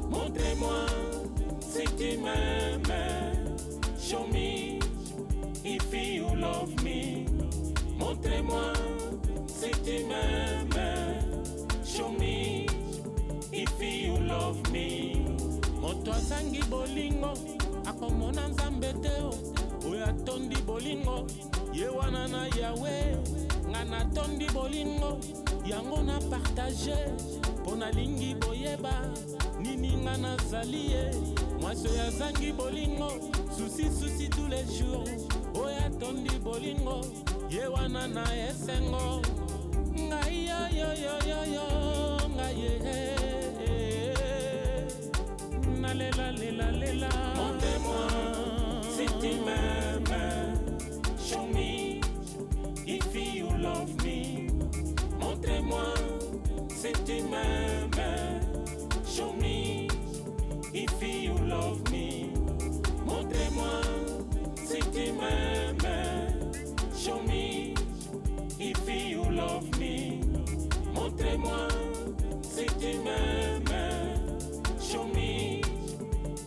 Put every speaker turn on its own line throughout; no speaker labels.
Montrez-moi si tu m'aimes. Show me if you love me. Montrez-moi si tu m'aimes. Show me if you love me. Moto azangi bolingo akomona nzambe te. Oyo atondi bolingo ye wana na Yawe. Nga natondi bolingo yango na partage. Pona lingi boyeba nini nga nazali ye. Mwasi oyo azangi bolingo susi tous les jours. Oyo atondi bolingo ye wana na esengo. Ngai yo ngai ye. Na lela. Montrez-moi si tu m'aimes. Show me if you love me. Montrez-moi si tu m'aimes. Show me if you love me. Montrez-moi si tu m'aimes. Show me if you love me. Montrez-moi si tu m'aimes. Show me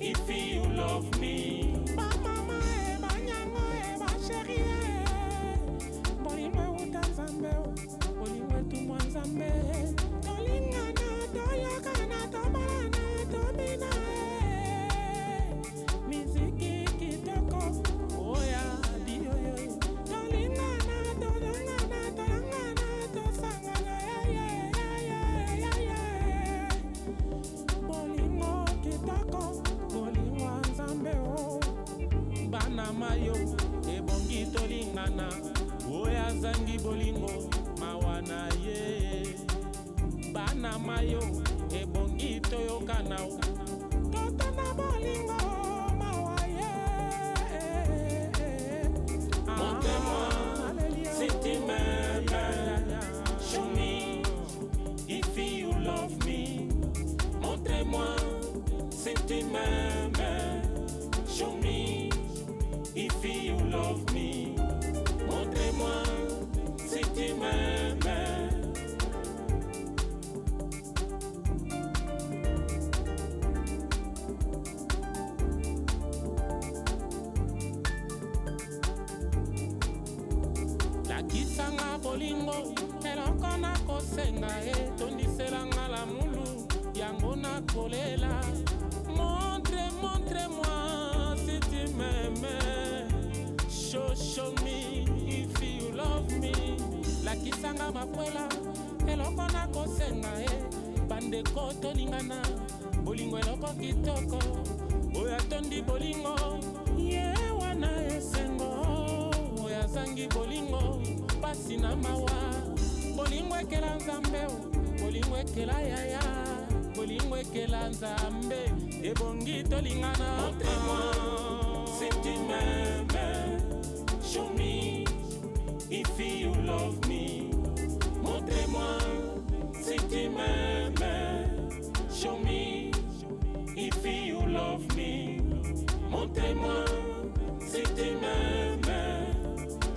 if you love me.
Ba mama ba nyango ba chérie. Bolingo uta nzambe, bolingo tu mwa nzambe. Tolingana, toyokana, tobalana, tobina. Miziki kitoko, oya diyoyo. Tolingana, tosangana, bolingo kitoko, bolingo nzambe o.
Bana mayo ebongi tolingana. Oyo azangi bolingo mawana ye. Bana mayo ebongi toyokana.
Totana bolingo mawa ye.
Montrez-moi si tu m'aimes. Show me if you love me. Montrez-moi si tu m'aimes. Show me if you love me. Montrez-moi si tu m'aimes. Lakisanga bolingo eloko na kosenga e. Tondiselanga la mulu yango na kolela. Montrez-moi si tu m'aimes. Show me if you love me. Lakisanga makwela eloko na kosenga e. Bandeko tolingana bolingo eloko kitoko. Oyo atondi bolingo ye wana esengo. Oyo azangi bolingo pasi na mawa. Bolingo ekela nzambe, bolingo ekela yaya. Bolingo ekela nzambe ebongi tolingana. Montrez-moi si tu m'aimes. Show me if you love me. Montrez-moi si tu m'aimes. Show me if you love me. Montrez-moi si tu m'aimes.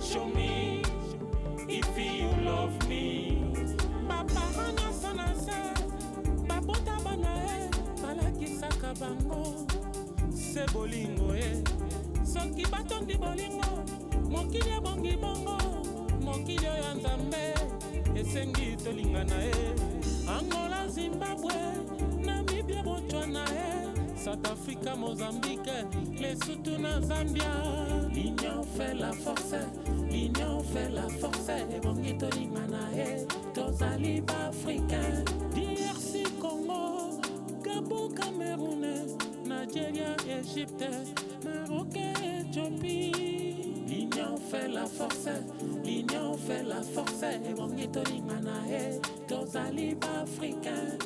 Show me if you love me.
Bapara nyonso na se, babota bana e, balakisaka bango
se bolingo e.
soki batondi bolingo, mokili ebongi bongo.
Mokili oyo nzambe esengi tolingana e.
Angola, Zimbabwe, Namibia, Botswana e.
South Africa, Mozambique, Lesotho na Zambia.
L'union fait la force, l'union fait la force. Ebongi tolingana e, tozali ba africain.
DRC, Congo, Gabon, Cameroun, Nigeria, Égypte, Maroc et Éthiopie.
L'union fait la force, l'union fait la force. Ebongi tolingana e, tozali ba africain.